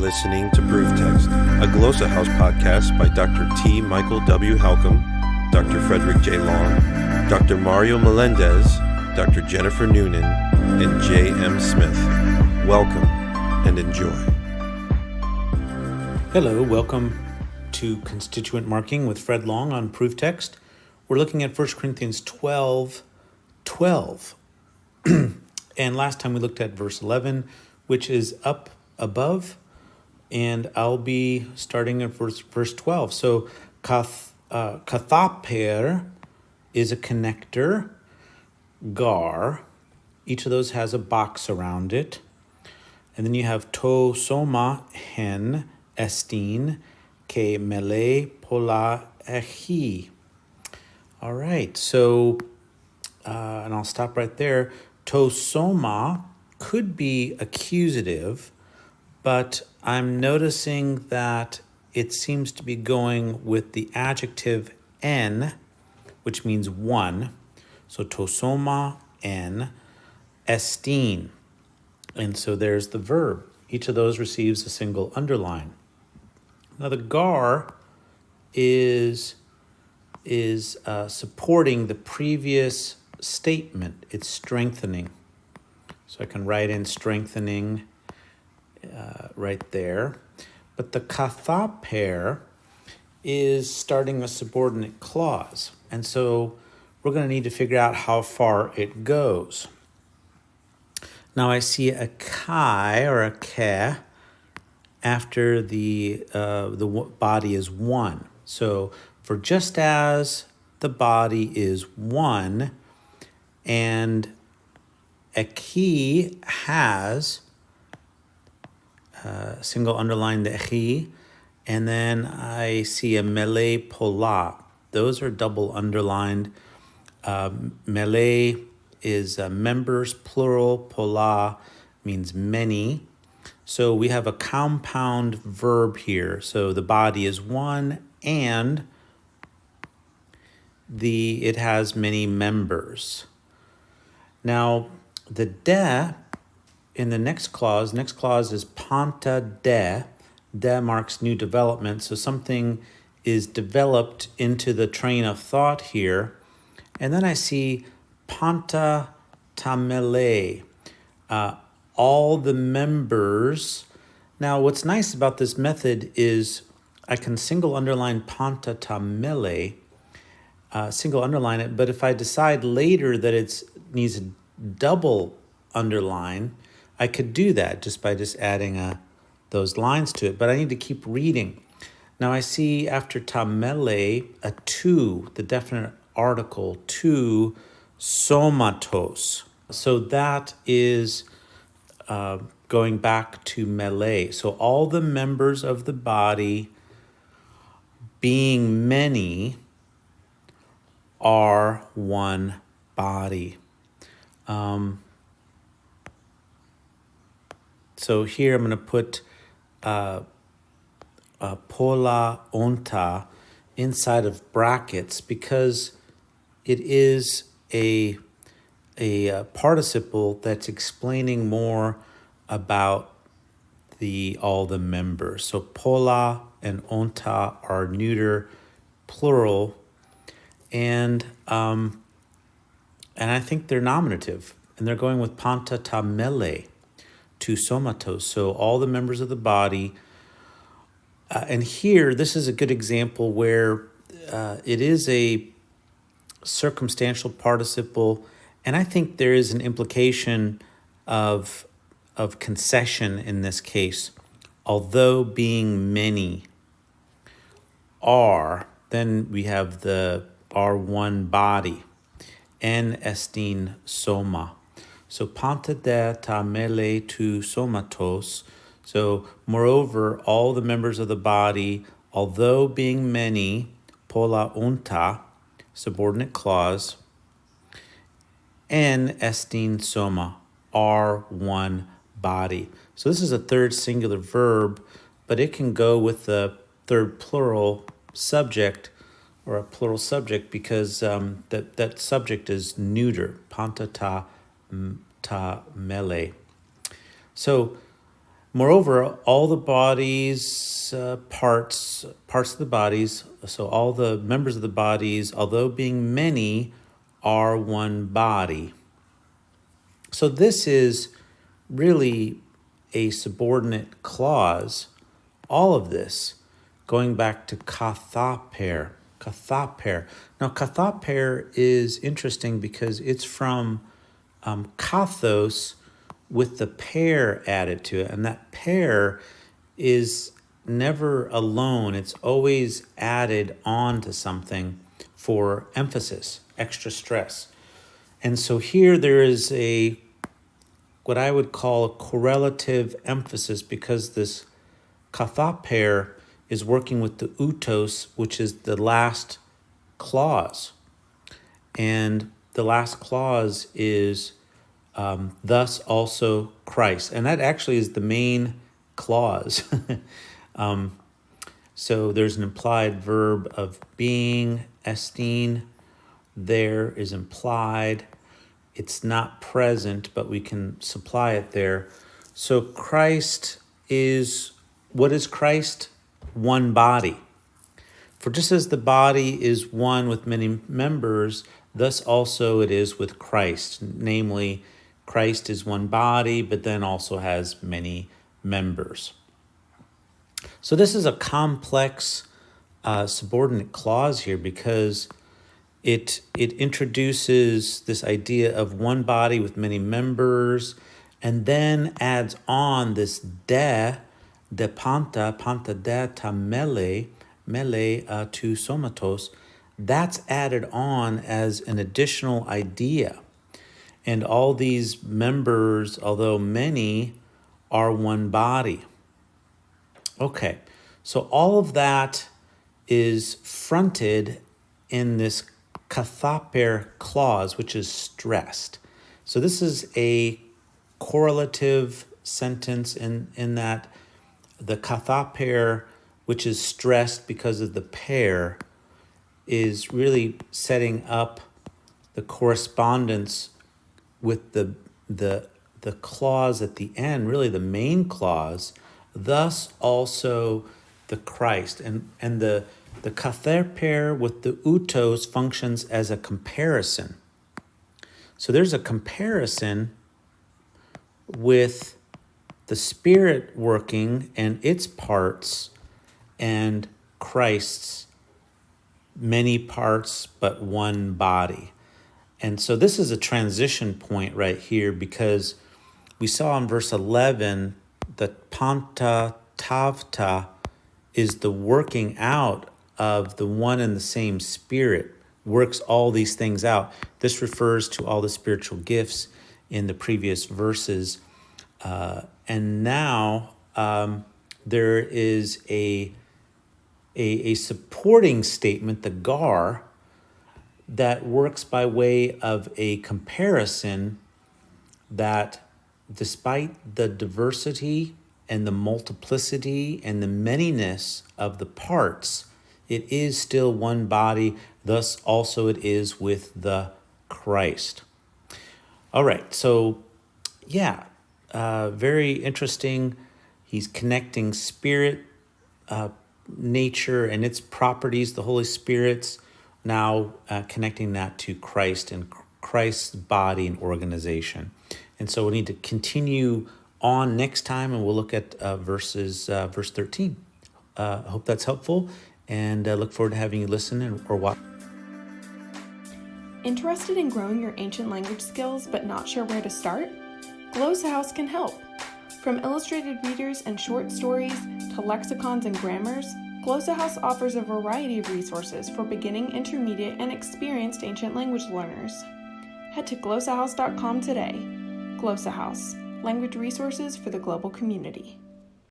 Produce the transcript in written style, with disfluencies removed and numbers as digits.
listening to Proof Text, a Glossa House podcast by Dr. T. Michael W. Halcomb, Dr. Fredrick J. Long, Dr. Mario Melendez, Dr. Jennifer Noonan, and J. M. Smith. Welcome and enjoy. Hello, welcome to Constituent Marking with Fred Long on Proof Text. We're looking at 1 Corinthians 12:12. And last time we looked at verse 11, which is up above, and I'll be starting at verse 12. So kathaper is a connector, gar. Each of those has a box around it. And then you have to soma hen estin ke mele pola echi. All right, so, and I'll stop right there. To soma could be accusative, but I'm noticing that it seems to be going with the adjective en, which means one. So to soma en estin. And so there's the verb. Each of those receives a single underline. Now the gar is supporting the previous statement. It's strengthening. So I can write in strengthening right there. But the kathaper is starting a subordinate clause. And so we're going to need to figure out how far it goes. Now I see a kai or a ke after the body is one. So for just as the body is one and a key has single underline the echi, and then I see a mele pola. Those are double underlined. Mele is members, plural. Pola means many. So we have a compound verb here. So the body is one and it has many members. Now the de in the next clause is panta de. De marks new development. So something is developed into the train of thought here. And then I see panta tamele, all the members. Now what's nice about this method is I can single underline panta tamele, single underline it, but if I decide later that it needs a double underline, I could do that just by adding those lines to it, but I need to keep reading. Now I see after tamele a to, the definite article, to somatos. So that is going back to mele. So all the members of the body, being many, are one body. So here I'm going to put pola onta inside of brackets because it is a participle that's explaining more about all the members. So pola and onta are neuter, plural, and I think they're nominative, and they're going with panta tamele to somatos. So all the members of the body. And here, this is a good example where it is a circumstantial participle, and I think there is an implication of concession in this case. Although being many are, then we have the R1 body, en estin soma. So panta de tamele to somatos. So moreover, all the members of the body, although being many, pola unta, subordinate clause, en estin soma, are one body. So this is a third singular verb, but it can go with the third plural subject or a plural subject because that subject is neuter, panta ta mele. So Moreover, all the body's parts of the bodies, so all the members of the bodies, although being many, are one body. So this is really a subordinate clause, all of this, going back to kathaper. Kathaper. Now, kathaper is interesting because it's from kathos with the pair added to it. And that pair is never alone. It's always added on to something for emphasis, extra stress. And so here there is what I would call a correlative emphasis, because this kathaper is working with the utos, which is the last clause. And the last clause is thus also Christ. And that actually is the main clause. So there's an implied verb of being, esteem, there is implied. It's not present, but we can supply it there. So Christ is, what is Christ? One body. For just as the body is one with many members, thus also it is with Christ. Namely, Christ is one body, but then also has many members. So this is a complex subordinate clause here, because it introduces this idea of one body with many members, and then adds on this de panta de ta mele to somatos. That's added on as an additional idea. And all these members, although many, are one body. Okay, so all of that is fronted in this kathaper clause, which is stressed. So this is a correlative sentence in that the kathaper, which is stressed because of the pair, is really setting up the correspondence with the clause at the end, really the main clause, thus also the Christ. And the kathaper with the utos functions as a comparison. So there's a comparison with the Spirit working and its parts, and Christ's many parts but one body. And so this is a transition point right here, because we saw in verse 11 that panta tavta is the working out of the one and the same Spirit, works all these things out. This refers to all the spiritual gifts in the previous verses. And now there is a supporting statement, the gar, that works by way of a comparison, that despite the diversity and the multiplicity and the manyness of the parts, it is still one body, thus also it is with the Christ. All right, so very interesting. He's connecting Spirit, nature and its properties, the Holy Spirit's, now connecting that to Christ and Christ's body and organization. And so we need to continue on next time, and we'll look at verse 13. I hope that's helpful, and look forward to having you listen or watch. Interested in growing your ancient language skills but not sure where to start? Glossa House can help. From illustrated readers and short stories to lexicons and grammars, Glossa House offers a variety of resources for beginning, intermediate, and experienced ancient language learners. Head to glossahouse.com today. Glossa House, language resources for the global community.